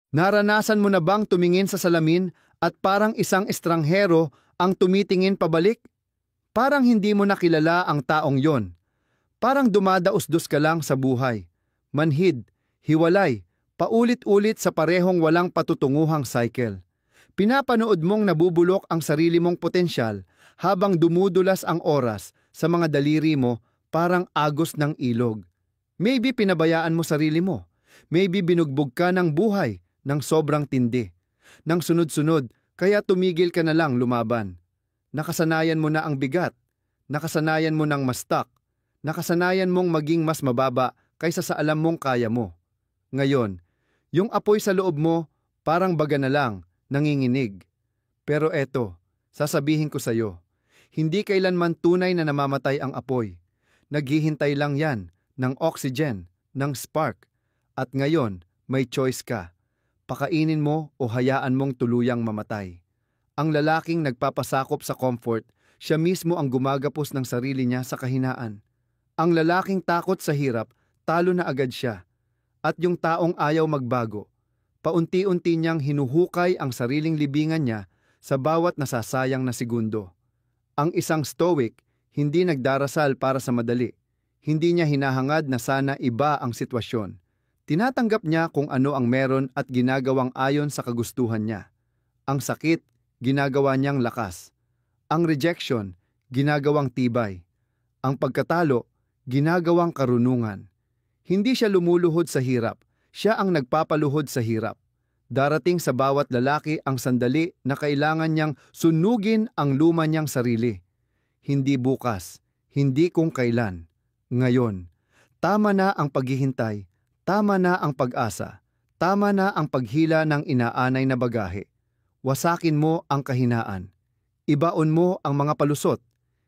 Naranasan mo na bang tumingin sa salamin at parang isang estranghero ang tumitingin pabalik? Parang hindi mo nakilala ang taong yon. Parang dumadaos-dos ka lang sa buhay. Manhid, hiwalay, paulit-ulit sa parehong walang patutunguhang cycle. Pinapanood mong nabubulok ang sarili mong potensyal habang dumudulas ang oras sa mga daliri mo parang agos ng ilog. Maybe pinabayaan mo sarili mo. Maybe binugbog ka ng buhay ng sobrang tindi. Nang sunod-sunod, kaya tumigil ka na lang lumaban. Nakasanayan mo na ang bigat. Nakasanayan mo ng mastak. Nakasanayan mong maging mas mababa kaysa sa alam mong kaya mo. Ngayon, yung apoy sa loob mo parang baga na lang, nanginginig. Pero eto, sasabihin ko sa'yo, hindi kailanman tunay na namamatay ang apoy. Naghihintay lang yan ng oxygen, ng spark. At ngayon, may choice ka. Pakainin mo o hayaan mong tuluyang mamatay. Ang lalaking nagpapasakop sa comfort, siya mismo ang gumagapos ng sarili niya sa kahinaan. Ang lalaking takot sa hirap, talo na agad siya. At yung taong ayaw magbago, paunti-unti niyang hinuhukay ang sariling libingan niya sa bawat nasasayang na segundo. Ang isang stoic, hindi nagdarasal para sa madali. Hindi niya hinahangad na sana iba ang sitwasyon. Tinatanggap niya kung ano ang meron at ginagawang ayon sa kagustuhan niya. Ang sakit, ginagawa niyang lakas. Ang rejection, ginagawang tibay. Ang pagkatalo, ginagawang karunungan. Hindi siya lumuluhod sa hirap, siya ang nagpapaluhod sa hirap. Darating sa bawat lalaki ang sandali na kailangan niyang sunugin ang luma niyang sarili. Hindi bukas, hindi kung kailan. Ngayon, tama na ang paghihintay, tama na ang pag-asa, tama na ang paghila ng inaanay na bagahe. Wasakin mo ang kahinaan. Ibaon mo ang mga palusot.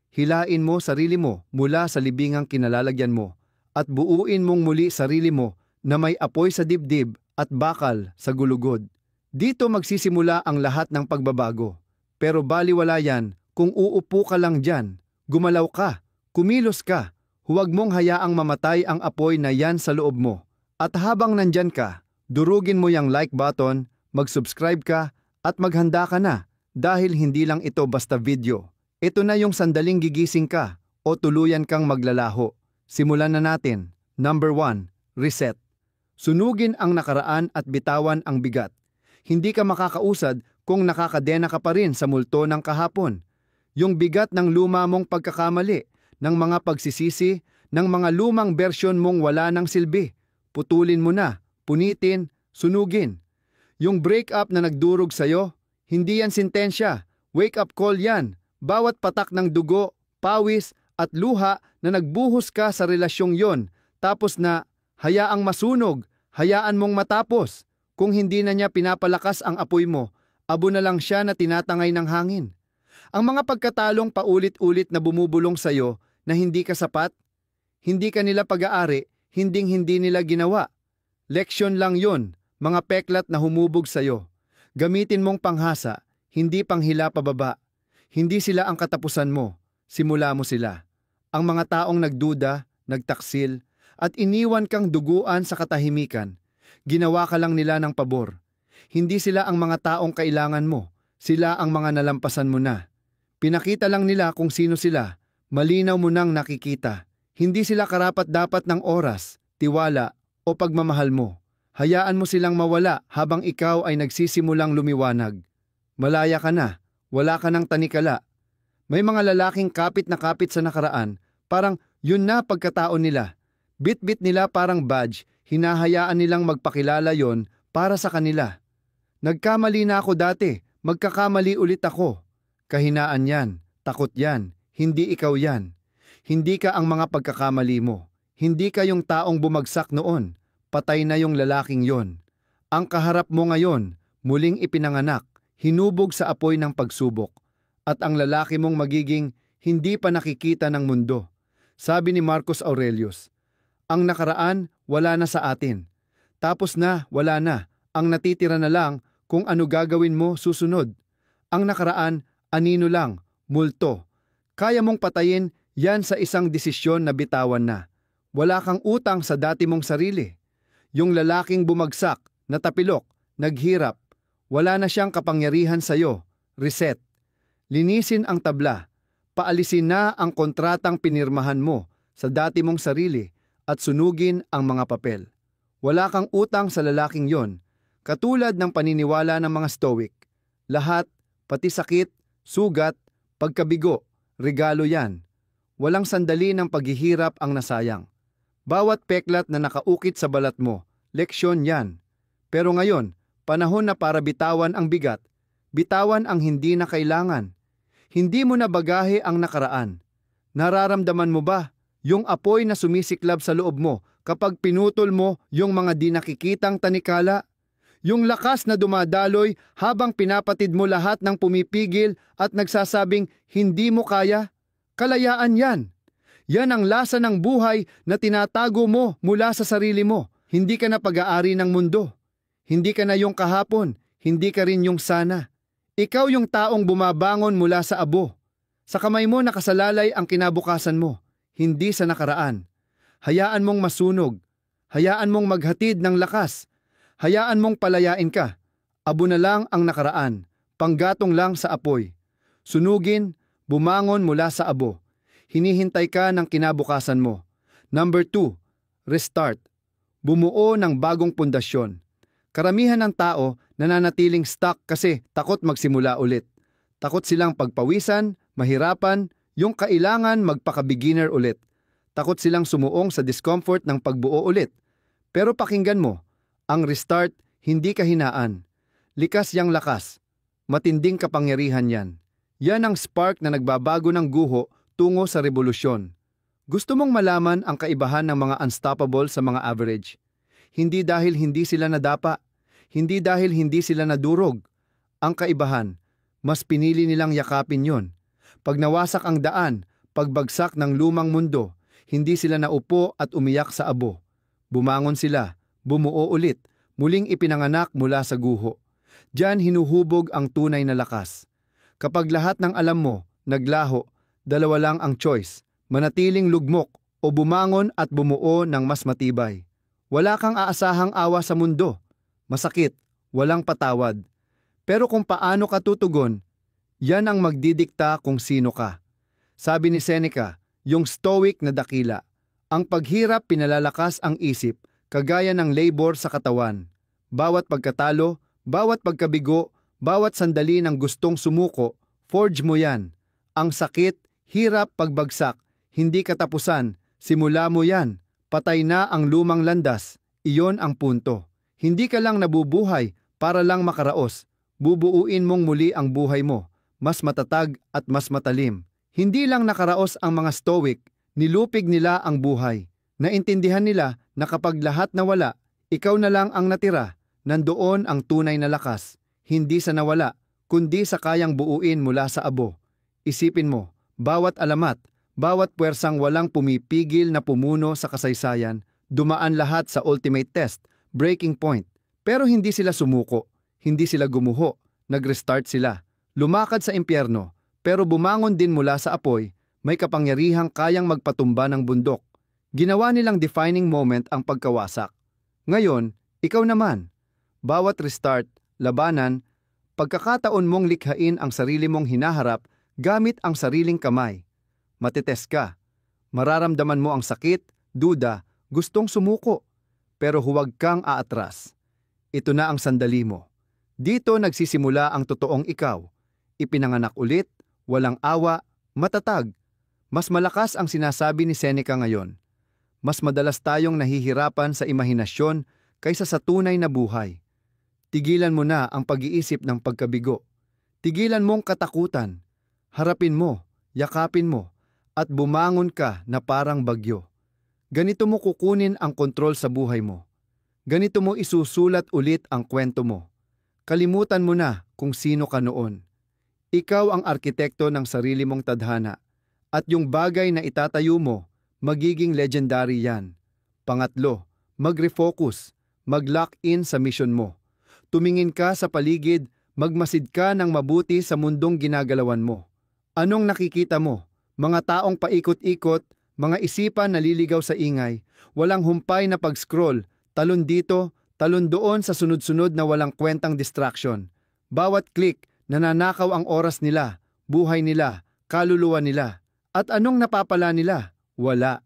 Hilain mo sarili mo mula sa libingang kinalalagyan mo at buuin mong muli sarili mo na may apoy sa dibdib at bakal sa gulugod. Dito magsisimula ang lahat ng pagbabago. Pero baliwala yan kung uupo ka lang dyan, gumalaw ka, kumilos ka, huwag mong hayaang mamatay ang apoy na yan sa loob mo. At habang nandyan ka, durugin mo yung like button, mag-subscribe ka at maghanda ka na dahil hindi lang ito basta video. Ito na yung sandaling gigising ka o tuluyan kang maglalaho. Simulan na natin. Number 1. Reset. Sunugin ang nakaraan at bitawan ang bigat. Hindi ka makakausad kung nakakadena ka pa rin sa multo ng kahapon. Yung bigat ng luma mong pagkakamali, ng mga pagsisisi, ng mga lumang bersyon mong wala ng silbi. Putulin mo na, punitin, sunugin. Yung breakup na nagdurog sa'yo, hindi yan sintensya. Wake up call yan. Bawat patak ng dugo, pawis at luha na nagbuhos ka sa relasyong yon, tapos na hayaang masunog, hayaan mong matapos. Kung hindi na niya pinapalakas ang apoy mo, abo na lang siya na tinatangay ng hangin. Ang mga pagkatalong paulit-ulit na bumubulong sa'yo na hindi ka sapat, hindi ka nila pag-aari, hinding-hindi nila ginawa. Leksyon lang yon, mga peklat na humubog sa'yo. Gamitin mong panghasa, hindi panghila pababa. Hindi sila ang katapusan mo, simula mo sila. Ang mga taong nagduda, nagtaksil, at iniwan kang duguan sa katahimikan, ginawa ka lang nila ng pabor. Hindi sila ang mga taong kailangan mo, sila ang mga nalampasan mo na. Pinakita lang nila kung sino sila, malinaw mo nang nakikita. Hindi sila karapat-dapat ng oras, tiwala, o pagmamahal mo. Hayaan mo silang mawala habang ikaw ay nagsisimulang lumiwanag. Malaya ka na. Wala ka ng tanikala. May mga lalaking kapit na kapit sa nakaraan, parang yun na pagkatao nila. Bit-bit nila parang badge, hinahayaan nilang magpakilala yon para sa kanila. Nagkamali na ako dati, magkakamali ulit ako. Kahinaan yan, takot yan, hindi ikaw yan. Hindi ka ang mga pagkakamali mo. Hindi ka yung taong bumagsak noon, patay na yung lalaking yon. Ang kaharap mo ngayon, muling ipinanganak. Hinubog sa apoy ng pagsubok, at ang lalaki mong magiging hindi pa nakikita ng mundo. Sabi ni Marcus Aurelius, ang nakaraan wala na sa atin. Tapos na, wala na. Ang natitira na lang kung ano gagawin mo susunod. Ang nakaraan, anino lang, multo. Kaya mong patayin yan sa isang desisyon na bitawan na. Wala kang utang sa dati mong sarili. Yung lalaking bumagsak, natapilok, naghirap, wala na siyang kapangyarihan sa'yo, reset. Linisin ang tabla, paalisin na ang kontratang pinirmahan mo sa dati mong sarili at sunugin ang mga papel. Wala kang utang sa lalaking yon, katulad ng paniniwala ng mga Stoic. Lahat, pati sakit, sugat, pagkabigo, regalo yan. Walang sandali ng paghihirap ang nasayang. Bawat peklat na nakaukit sa balat mo, leksyon yan. Pero ngayon, panahon na para bitawan ang bigat, bitawan ang hindi na kailangan. Hindi mo na bagahe ang nakaraan. Nararamdaman mo ba yung apoy na sumisiklab sa loob mo kapag pinutol mo yung mga di nakikitang tanikala? Yung lakas na dumadaloy habang pinapatid mo lahat ng pumipigil at nagsasabing hindi mo kaya? Kalayaan yan. Yan ang lasa ng buhay na tinatago mo mula sa sarili mo. Hindi ka na pag-aari ng mundo. Hindi ka na yung kahapon. Hindi ka rin yung sana. Ikaw yung taong bumabangon mula sa abo. Sa kamay mo nakasalalay ang kinabukasan mo, hindi sa nakaraan. Hayaan mong masunog. Hayaan mong maghatid ng lakas. Hayaan mong palayain ka. Abo na lang ang nakaraan. Panggatong lang sa apoy. Sunugin, bumangon mula sa abo. Hinihintay ka ng kinabukasan mo. Number 2, restart. Bumuo ng bagong pundasyon. Karamihan ng tao nananatiling stuck kasi takot magsimula ulit. Takot silang pagpawisan, mahirapan, yung kailangan magpaka-beginner ulit. Takot silang sumuong sa discomfort ng pagbuo ulit. Pero pakinggan mo, ang restart hindi kahinaan. Likas yang lakas. Matinding kapangyarihan yan. Yan ang spark na nagbabago ng guho tungo sa revolusyon. Gusto mong malaman ang kaibahan ng mga unstoppable sa mga average? Hindi dahil hindi sila nadapa, hindi dahil hindi sila nadurog. Ang kaibahan, mas pinili nilang yakapin yon. Pag nawasak ang daan, pagbagsak ng lumang mundo, hindi sila naupo at umiyak sa abo. Bumangon sila, bumuo ulit, muling ipinanganak mula sa guho. Diyan hinuhubog ang tunay na lakas. Kapag lahat ng alam mo, naglaho, dalawa lang ang choice, manatiling lugmok o bumangon at bumuo ng mas matibay. Wala kang aasahang awa sa mundo. Masakit, walang patawad. Pero kung paano ka tutugon, yan ang magdidikta kung sino ka. Sabi ni Seneca, yung stoic na dakila, ang paghirap pinalalakas ang isip, kagaya ng labor sa katawan. Bawat pagkatalo, bawat pagkabigo, bawat sandali ng gustong sumuko, forge mo yan. Ang sakit, hirap, pagbagsak, hindi katapusan, simula mo yan. Patay na ang lumang landas, iyon ang punto. Hindi ka lang nabubuhay para lang makaraos. Bubuuin mong muli ang buhay mo, mas matatag at mas matalim. Hindi lang nakaraos ang mga stoic, nilupig nila ang buhay. Naintindihan nila na kapag lahat nawala, ikaw na lang ang natira. Nandoon ang tunay na lakas, hindi sa nawala, kundi sa kayang buuin mula sa abo. Isipin mo, bawat alamat, bawat puwersang walang pumipigil na pumuno sa kasaysayan, dumaan lahat sa ultimate test, breaking point. Pero hindi sila sumuko, hindi sila gumuho, nag-restart sila. Lumakad sa impyerno, pero bumangon din mula sa apoy, may kapangyarihang kayang magpatumba ng bundok. Ginawa nilang defining moment ang pagkawasak. Ngayon, ikaw naman. Bawat restart, labanan, pagkakataon mong likhain ang sarili mong hinaharap gamit ang sariling kamay. Matitest ka. Mararamdaman mo ang sakit, duda, gustong sumuko. Pero huwag kang aatras. Ito na ang sandali mo. Dito nagsisimula ang totoong ikaw. Ipinanganak ulit, walang awa, matatag. Mas malakas ang sinasabi ni Seneca ngayon. Mas madalas tayong nahihirapan sa imahinasyon kaysa sa tunay na buhay. Tigilan mo na ang pag-iisip ng pagkabigo. Tigilan mong katakutan. Harapin mo, yakapin mo, at bumangon ka na parang bagyo. Ganito mo kukunin ang kontrol sa buhay mo. Ganito mo isusulat ulit ang kwento mo. Kalimutan mo na kung sino ka noon. Ikaw ang arkitekto ng sarili mong tadhana, at yung bagay na itatayo mo, magiging legendary yan. Pangatlo, mag-refocus, mag-lock in sa mission mo. Tumingin ka sa paligid, magmasid ka ng mabuti sa mundong ginagalawan mo. Anong nakikita mo? Mga taong paikot-ikot, mga isipan na liligaw sa ingay, walang humpay na pag-scroll, talon dito, Talon doon sa sunod-sunod na walang kwentang distraction. Bawat click, nananakaw ang oras nila, buhay nila, kaluluwa nila. At anong napapala nila? Wala.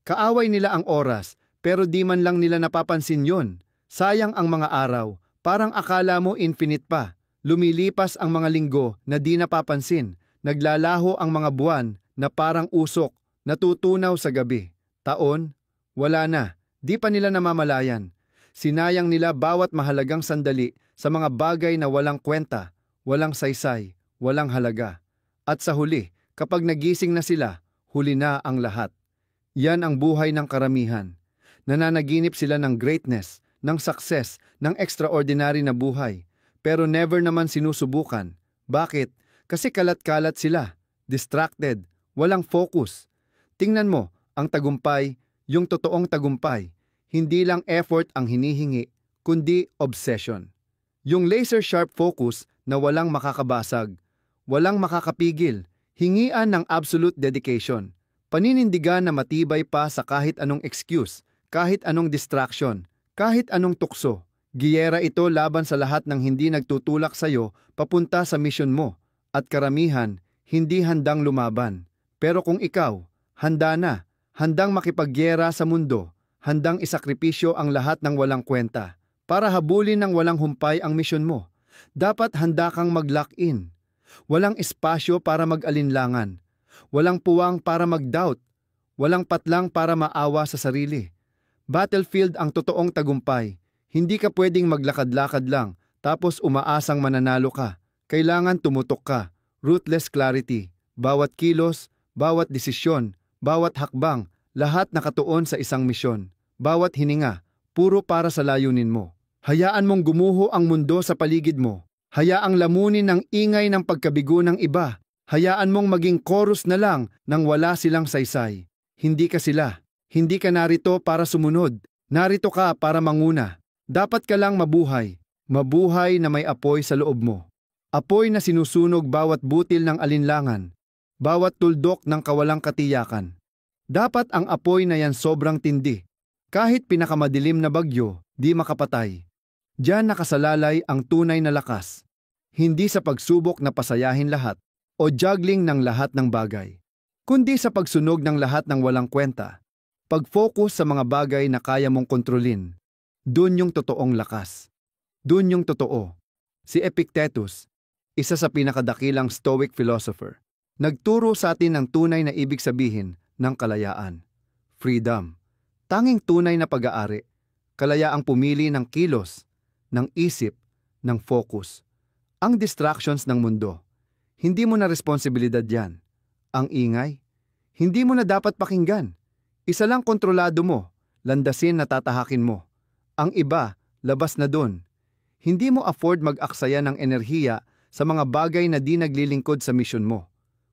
Kaaway nila ang oras, pero di man lang nila napapansin yon. Sayang ang mga araw, parang akala mo infinite pa. Lumilipas ang mga linggo na di napapansin. Naglalaho ang mga buwan na parang usok, natutunaw sa gabi. Taon, wala na, di pa nila namamalayan. Sinayang nila bawat mahalagang sandali sa mga bagay na walang kwenta, walang saysay, walang halaga. At sa huli, kapag nagising na sila, huli na ang lahat. Yan ang buhay ng karamihan. Nananaginip sila ng greatness, ng success, ng extraordinary na buhay. Pero never naman sinusubukan. Bakit? Kasi kalat-kalat sila, distracted, walang focus. Tingnan mo, ang tagumpay, yung totoong tagumpay, hindi lang effort ang hinihingi, kundi obsession. Yung laser-sharp focus na walang makakabasag, walang makakapigil, hingian ng absolute dedication. Paninindigan na matibay pa sa kahit anong excuse, kahit anong distraction, kahit anong tukso. Giyera ito laban sa lahat ng hindi nagtutulak sa'yo papunta sa misyon mo. At karamihan, hindi handang lumaban. Pero kung ikaw, handa na, handang makipagyera sa mundo, handang isakripisyo ang lahat ng walang kwenta, para habulin ng walang humpay ang misyon mo, dapat handa kang mag-lock in. Walang espasyo para mag-alinlangan. Walang puwang para mag-doubt. Walang patlang para maawa sa sarili. Battlefield ang totoong tagumpay. Hindi ka pwedeng maglakad-lakad lang, tapos umaasang mananalo ka. Kailangan tumutok ka. Ruthless clarity. Bawat kilos, bawat desisyon, bawat hakbang, lahat nakatuon sa isang misyon. Bawat hininga, puro para sa layunin mo. Hayaan mong gumuho ang mundo sa paligid mo. Hayaang lamunin ng ingay ng pagkabigo ng iba. Hayaan mong maging chorus na lang nang wala silang saysay. Hindi ka sila. Hindi ka narito para sumunod. Narito ka para manguna. Dapat ka lang mabuhay. Mabuhay na may apoy sa loob mo. Apoy na sinusunog bawat butil ng alinlangan. Bawat tuldok ng kawalang katiyakan. Dapat ang apoy na yan sobrang tindi. Kahit pinakamadilim na bagyo, di makapatay. Diyan nakasalalay ang tunay na lakas. Hindi sa pagsubok na pasayahin lahat o juggling ng lahat ng bagay, kundi sa pagsunog ng lahat ng walang kwenta. Pag-focus sa mga bagay na kaya mong kontrolin. Dun yung totoong lakas. Dun yung totoo. Si Epictetus, isa sa pinakadakilang Stoic philosopher, nagturo sa atin ng tunay na ibig sabihin ng kalayaan. Freedom. Tanging tunay na pag-aari. Kalayaang pumili ng kilos, ng isip, ng focus. Ang distractions ng mundo, hindi mo na responsibilidad yan. Ang ingay, hindi mo na dapat pakinggan. Isa lang kontrolado mo, landasin na tatahakin mo. Ang iba, labas na dun. Hindi mo afford mag-aksaya ng enerhiya sa mga bagay na di naglilingkod sa misyon mo.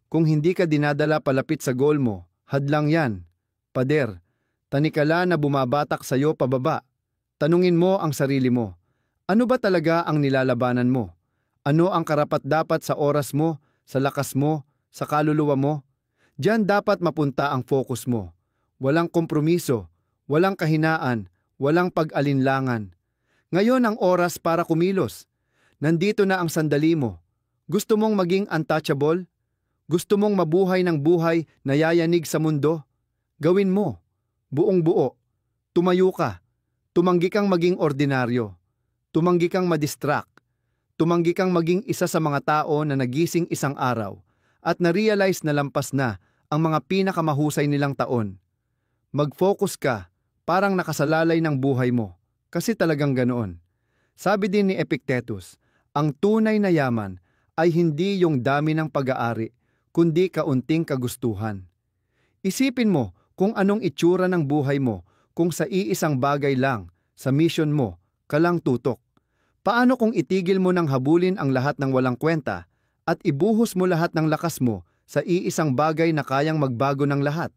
Kung hindi ka dinadala palapit sa goal mo, hadlang yan. Pader, tanikala na bumabatak sa'yo pababa. Tanungin mo ang sarili mo. Ano ba talaga ang nilalabanan mo? Ano ang karapat-dapat sa oras mo, sa lakas mo, sa kaluluwa mo? Diyan dapat mapunta ang focus mo. Walang kompromiso, walang kahinaan, walang pag-alinlangan. Ngayon ang oras para kumilos. Nandito na ang sandali mo. Gusto mong maging untouchable? Gusto mong mabuhay ng buhay na yayanig sa mundo? Gawin mo. Buong buo. Tumayo ka. Tumanggi kang maging ordinaryo. Tumanggi kang madistract. Tumanggi kang maging isa sa mga tao na nagising isang araw at na-realize na lampas na ang mga pinakamahusay nilang taon. Mag-focus ka, parang nakasalalay ng buhay mo, kasi talagang ganoon. Sabi din ni Epictetus, ang tunay na yaman ay hindi yung dami ng pag-aari, kundi kaunting kagustuhan. Isipin mo kung anong itsura ng buhay mo kung sa iisang bagay lang, sa mission mo, ka lang tutok. Paano kung itigil mo nang habulin ang lahat ng walang kwenta at ibuhos mo lahat ng lakas mo sa iisang bagay na kayang magbago ng lahat?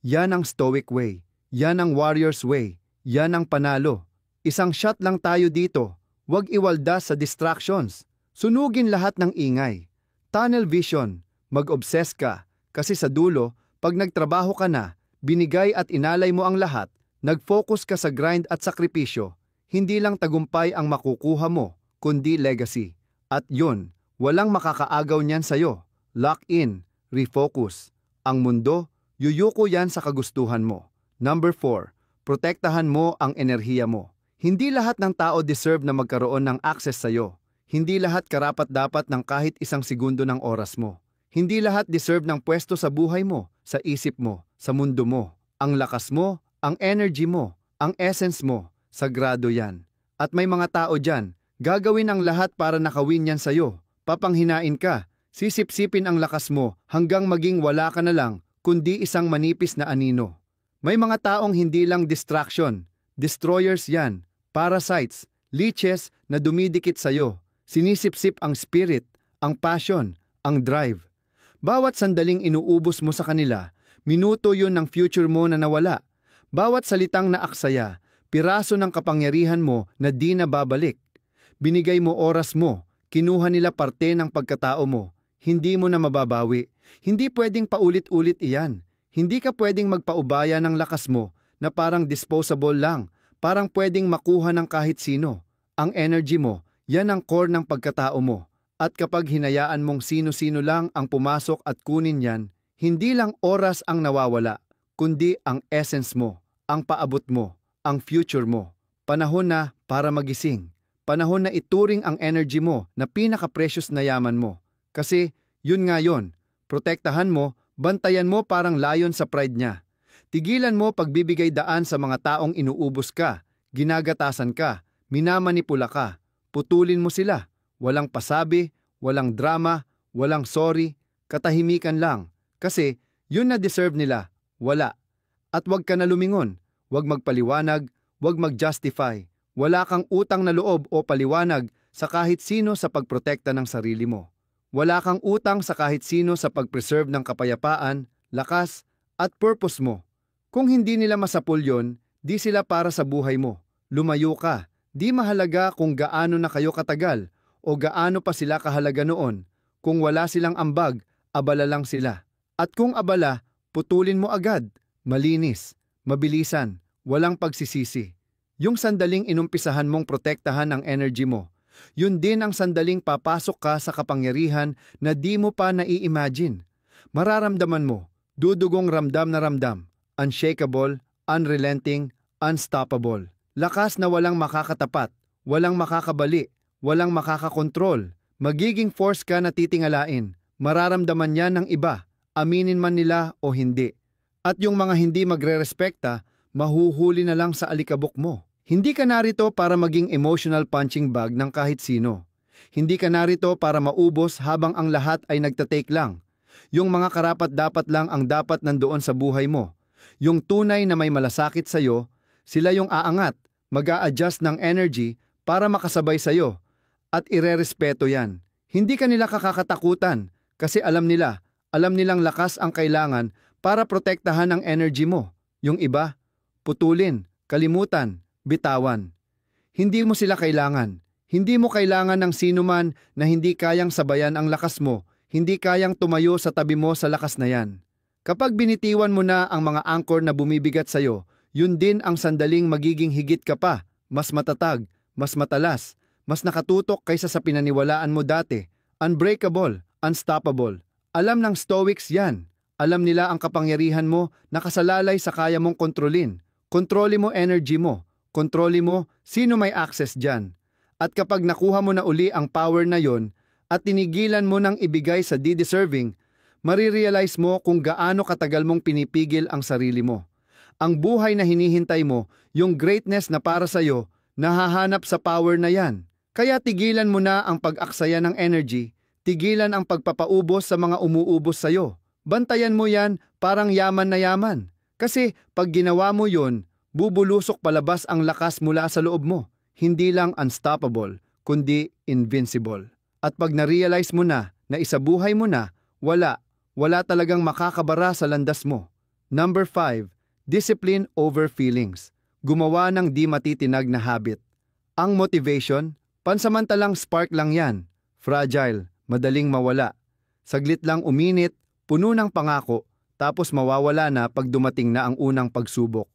Yan ang Stoic way. Yan ang Warrior's way. Yan ang panalo. Isang shot lang tayo dito. Huwag iwaldas sa distractions. Sunugin lahat ng ingay. Tunnel vision. Mag-obsess ka. Kasi sa dulo, pag nagtrabaho ka na, binigay at inalay mo ang lahat, nag-focus ka sa grind at sakripisyo, hindi lang tagumpay ang makukuha mo, kundi legacy. At yun, walang makakaagaw niyan sa'yo. Lock in, refocus. Ang mundo, yuyuko yan sa kagustuhan mo. Number 4, protektahan mo ang enerhiya mo. Hindi lahat ng tao deserve na magkaroon ng access sa'yo. Hindi lahat karapat-dapat ng kahit isang segundo ng oras mo. Hindi lahat deserve ng pwesto sa buhay mo, sa isip mo, sa mundo mo. Ang lakas mo, ang energy mo, ang essence mo, sagrado yan. At may mga tao dyan, gagawin ang lahat para nakawin yan sa'yo. Papanghinain ka, sisipsipin ang lakas mo hanggang maging wala ka na lang, kundi isang manipis na anino. May mga taong hindi lang distraction, destroyers yan, parasites, leeches na dumidikit sa'yo. Sinisipsip ang spirit, ang passion, ang drive. Bawat sandaling inuubos mo sa kanila, minuto yun ng future mo na nawala. Bawat salitang naaksaya, piraso ng kapangyarihan mo na di na babalik. Binigay mo oras mo, kinuha nila parte ng pagkatao mo. Hindi mo na mababawi. Hindi pwedeng paulit-ulit iyan. Hindi ka pwedeng magpaubaya ng lakas mo na parang disposable lang, parang pwedeng makuha ng kahit sino. Ang energy mo, yan ang core ng pagkatao mo. At kapag hinayaan mong sino-sino lang ang pumasok at kunin yan, hindi lang oras ang nawawala, kundi ang essence mo, ang paabot mo, ang future mo. Panahon na para magising. Panahon na ituring ang energy mo na pinaka-precious na yaman mo. Kasi yun nga yun, protektahan mo, bantayan mo parang layon sa pride niya. Tigilan mo pagbibigay daan sa mga taong inuubos ka, ginagatasan ka, minamanipula ka. Putulin mo sila. Walang pasabi, walang drama, walang sorry, katahimikan lang. Kasi yun na deserve nila, wala. At wag ka na lumingon, wag magpaliwanag, wag mag-justify. Wala kang utang na loob o paliwanag sa kahit sino sa pagprotekta ng sarili mo. Wala kang utang sa kahit sino sa pag-preserve ng kapayapaan, lakas, at purpose mo. Kung hindi nila masapul yun, di sila para sa buhay mo. Lumayo ka. Di mahalaga kung gaano na kayo katagal o gaano pa sila kahalaga noon. Kung wala silang ambag, abala lang sila. At kung abala, putulin mo agad. Malinis, mabilisan, walang pagsisisi. Yung sandaling inumpisahan mong protektahan ang energy mo, yun din ang sandaling papasok ka sa kapangyarihan na di mo pa nai-imagine. Mararamdaman mo, dudugong ramdam na ramdam, unshakable, unrelenting, unstoppable. Lakas na walang makakatapat, walang makakabali, walang makakakontrol. Magiging force ka na titingalain. Mararamdaman yan ng iba, aminin man nila o hindi. At yung mga hindi magre-respekta, mahuhuli na lang sa alikabok mo. Hindi ka narito para maging emotional punching bag ng kahit sino. Hindi ka narito para maubos habang ang lahat ay nagtatake lang. Yung mga karapat-dapat lang ang dapat nandoon sa buhay mo. Yung tunay na may malasakit sa'yo, sila yung aangat, mag-a-adjust ng energy para makasabay sa'yo. At irerespeto yan. Hindi ka nila kakatakutan kasi alam nilang lakas ang kailangan para protektahan ang energy mo. Yung iba, putulin, kalimutan, bitawan. Hindi mo sila kailangan. Hindi mo kailangan ng sinuman na hindi kayang sabayan ang lakas mo, hindi kayang tumayo sa tabi mo sa lakas na yan. Kapag binitiwan mo na ang mga anchor na bumibigat sa'yo, yun din ang sandaling magiging higit ka pa, mas matatag, mas matalas, mas nakatutok kaysa sa pinaniwalaan mo dati. Unbreakable, unstoppable. Alam ng Stoics yan. Alam nila ang kapangyarihan mo nakasalalay sa kaya mong kontrolin. Kontrolin mo energy mo. Kontrolin mo sino may access dyan. At kapag nakuha mo na uli ang power na yon at tinigilan mo nang ibigay sa di-deserving, marirealize mo kung gaano katagal mong pinipigil ang sarili mo. Ang buhay na hinihintay mo, yung greatness na para sa'yo, nahahanap sa power na yan. Kaya tigilan mo na ang pag-aksaya ng energy, tigilan ang pagpapaubos sa mga umuubos sa'yo. Bantayan mo yan parang yaman na yaman. Kasi pag ginawa mo yun, bubulusok palabas ang lakas mula sa loob mo. Hindi lang unstoppable, kundi invincible. At pag na-realize mo na isabuhay mo na, wala talagang makakabara sa landas mo. Number 5. Discipline over feelings. Gumawa ng di matitinag na habit. Ang motivation, pansamantalang spark lang yan. Fragile, madaling mawala. Saglit lang uminit, puno ng pangako, tapos mawawala na pag dumating na ang unang pagsubok.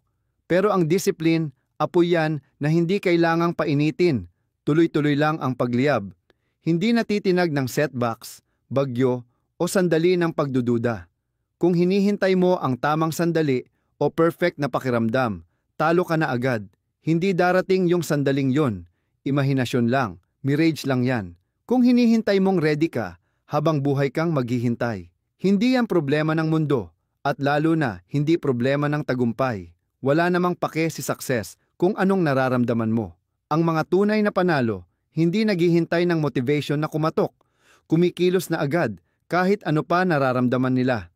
Pero ang discipline, Apoy yan na hindi kailangang painitin, tuloy-tuloy lang ang pagliyab. Hindi natitinag ng setbacks, bagyo, o sandali ng pagdududa. Kung hinihintay mo ang tamang sandali o perfect na pakiramdam, talo ka na agad. Hindi darating yung sandaling yon. Imahinasyon lang, mirage lang yan. Kung hinihintay mong ready ka, habang buhay kang maghihintay. Hindi yan problema ng mundo, at lalo na hindi problema ng tagumpay. Wala namang pake si success kung anong nararamdaman mo. Ang mga tunay na panalo, hindi naghihintay ng motivation na kumatok. Kumikilos na agad kahit ano pa nararamdaman nila.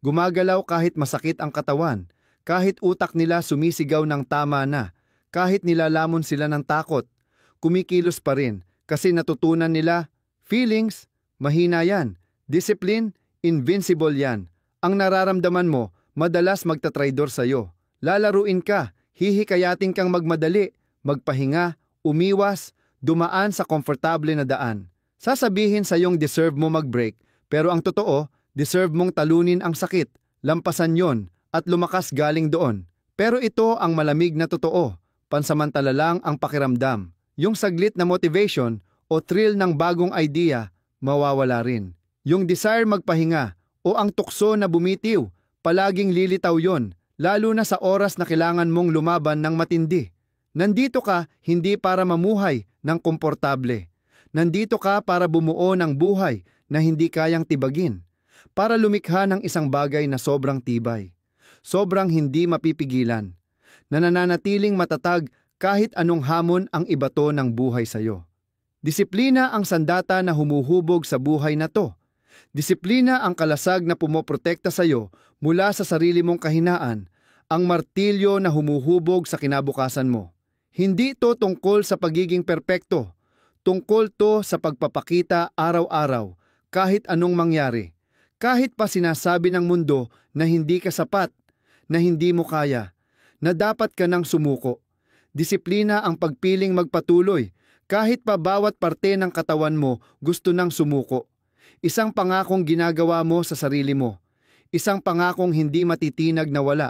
Gumagalaw kahit masakit ang katawan, kahit utak nila sumisigaw ng tama na, kahit nilalamon sila ng takot. Kumikilos pa rin kasi natutunan nila, feelings, mahina yan, discipline, invincible yan. Ang nararamdaman mo, madalas magtatraidor sa'yo. Lalaruin ka, hihikayatin kang magmadali, magpahinga, umiwas, dumaan sa komportable na daan. Sasabihin sa iyong deserve mo mag-break, pero ang totoo, deserve mong talunin ang sakit, lampasan yon, at lumakas galing doon. Pero ito ang malamig na totoo, pansamantala lang ang pakiramdam. Yung saglit na motivation o thrill ng bagong idea, mawawala rin. Yung desire magpahinga o ang tukso na bumitiw, palaging lilitaw yon. Lalo na sa oras na kailangan mong lumaban ng matindi. Nandito ka hindi para mamuhay ng komportable. Nandito ka para bumuo ng buhay na hindi kayang tibagin. Para lumikha ng isang bagay na sobrang tibay. Sobrang hindi mapipigilan. Na nananatiling matatag kahit anong hamon ang ibato ng buhay sayo. Disiplina ang sandata na humuhubog sa buhay na to. Disiplina ang kalasag na pumoprotekta sa'yo mula sa sarili mong kahinaan, ang martilyo na humuhubog sa kinabukasan mo. Hindi ito tungkol sa pagiging perpekto, tungkol to sa pagpapakita araw-araw, kahit anong mangyari. Kahit pa sinasabi ng mundo na hindi ka sapat, na hindi mo kaya, na dapat ka nang sumuko. Disiplina ang pagpiling magpatuloy, kahit pa bawat parte ng katawan mo gusto nang sumuko. Isang pangakong ginagawa mo sa sarili mo. Isang pangakong hindi matitinag na wala.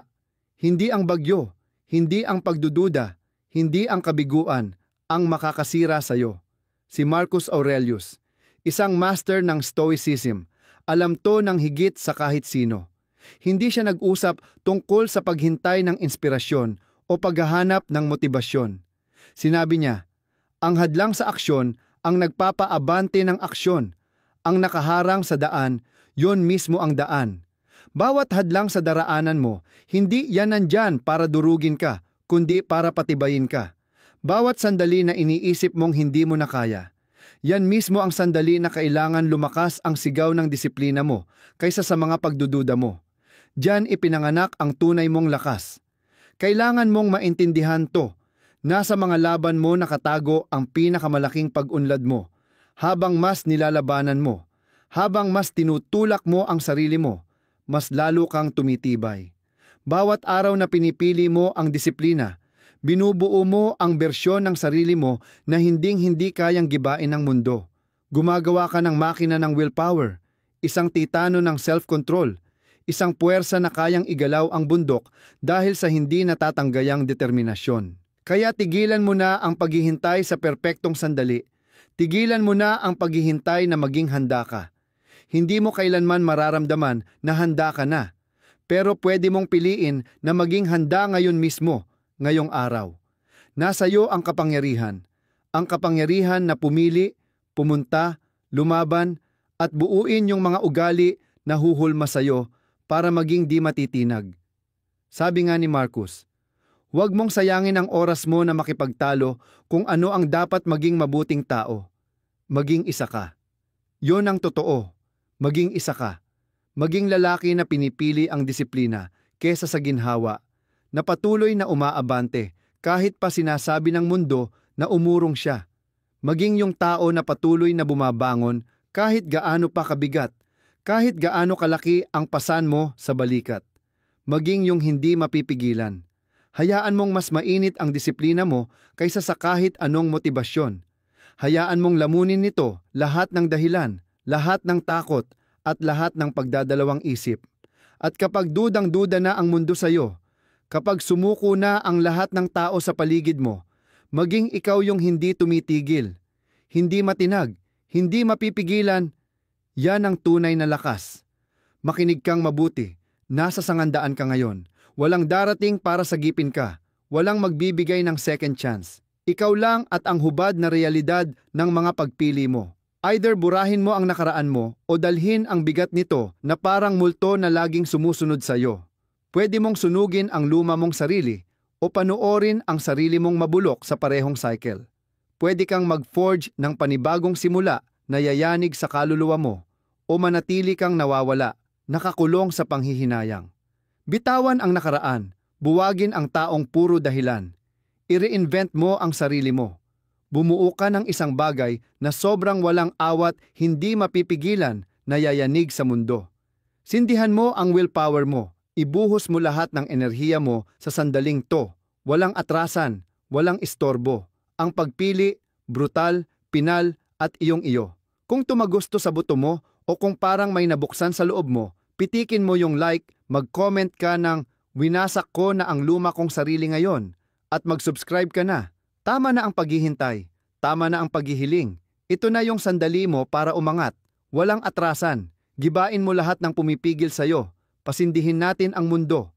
Hindi ang bagyo, hindi ang pagdududa, hindi ang kabiguan, ang makakasira sa'yo. Si Marcus Aurelius, isang master ng Stoicism, alam to ng higit sa kahit sino. Hindi siya nag-usap tungkol sa paghintay ng inspirasyon o paghahanap ng motibasyon. Sinabi niya, ang hadlang sa aksyon ang nagpapaabante ng aksyon. Ang nakaharang sa daan, yon mismo ang daan. Bawat hadlang sa daraanan mo, hindi yan nandyan para durugin ka, kundi para patibayin ka. Bawat sandali na iniisip mong hindi mo na kaya, yan mismo ang sandali na kailangan lumakas ang sigaw ng disiplina mo kaysa sa mga pagdududa mo. Diyan ipinanganak ang tunay mong lakas. Kailangan mong maintindihan to. Nasa mga laban mo nakatago ang pinakamalaking pag-unlad mo. Habang mas nilalabanan mo, habang mas tinutulak mo ang sarili mo, mas lalo kang tumitibay. Bawat araw na pinipili mo ang disiplina, binubuo mo ang bersyon ng sarili mo na hinding-hindi kayang gibain ng mundo. Gumagawa ka ng makina ng willpower, isang titano ng self-control, isang puwersa na kayang igalaw ang bundok dahil sa hindi natatanggayang determinasyon. Kaya tigilan mo na ang paghihintay sa perpektong sandali. Tigilan mo na ang paghihintay na maging handa ka. Hindi mo kailanman mararamdaman na handa ka na. Pero pwede mong piliin na maging handa ngayon mismo, ngayong araw. Nasa iyo ang kapangyarihan. Ang kapangyarihan na pumili, pumunta, lumaban, at buuin yung mga ugali na huhulma sa iyo para maging di matitinag. Sabi nga ni Marcus, huwag mong sayangin ang oras mo na makipagtalo kung ano ang dapat maging mabuting tao. Maging isa ka. Yon ang totoo. Maging isa ka. Maging lalaki na pinipili ang disiplina kesa sa ginhawa, na patuloy na umaabante kahit pa sinasabi ng mundo na umurong siya. Maging yung tao na patuloy na bumabangon kahit gaano pa kabigat, kahit gaano kalaki ang pasan mo sa balikat. Maging yung hindi mapipigilan. Hayaan mong mas mainit ang disiplina mo kaysa sa kahit anong motibasyon. Hayaan mong lamunin nito lahat ng dahilan, lahat ng takot, at lahat ng pagdadalawang isip. At kapag dudang-duda na ang mundo sa iyo, Kapag sumuko na ang lahat ng tao sa paligid mo, maging ikaw yung hindi tumitigil, hindi matinag, hindi mapipigilan, yan ang tunay na lakas. Makinig kang mabuti, nasa sangandaan ka ngayon. Walang darating para sagipin ka, walang magbibigay ng second chance. Ikaw lang at ang hubad na realidad ng mga pagpili mo. Either burahin mo ang nakaraan mo o dalhin ang bigat nito na parang multo na laging sumusunod sa iyo. Pwede mong sunugin ang luma mong sarili o panoorin ang sarili mong mabulok sa parehong cycle. Pwede kang mag-forge ng panibagong simula na yayanig sa kaluluwa mo o manatili kang nawawala, nakakulong sa panghihinayang. Bitawan ang nakaraan, buwagin ang taong puro dahilan. I-reinvent mo ang sarili mo. Bumuo ka ng isang bagay na sobrang walang awat, hindi mapipigilan na yayanig sa mundo. Sindihan mo ang willpower mo. Ibuhos mo lahat ng enerhiya mo sa sandaling to. Walang atrasan, walang istorbo. Ang pagpili, brutal, pinal at iyong-iyo. Kung tumagusto sa buto mo o kung parang may nabuksan sa loob mo, pitikin mo yung like, mag-comment ka ng winasak ko na ang luma kong sarili ngayon at mag-subscribe ka na. Tama na ang paghihintay, tama na ang paghihiling. Ito na yung sandali mo para umangat. Walang atrasan. Gibain mo lahat ng pumipigil sa'yo. Pasindihin natin ang mundo.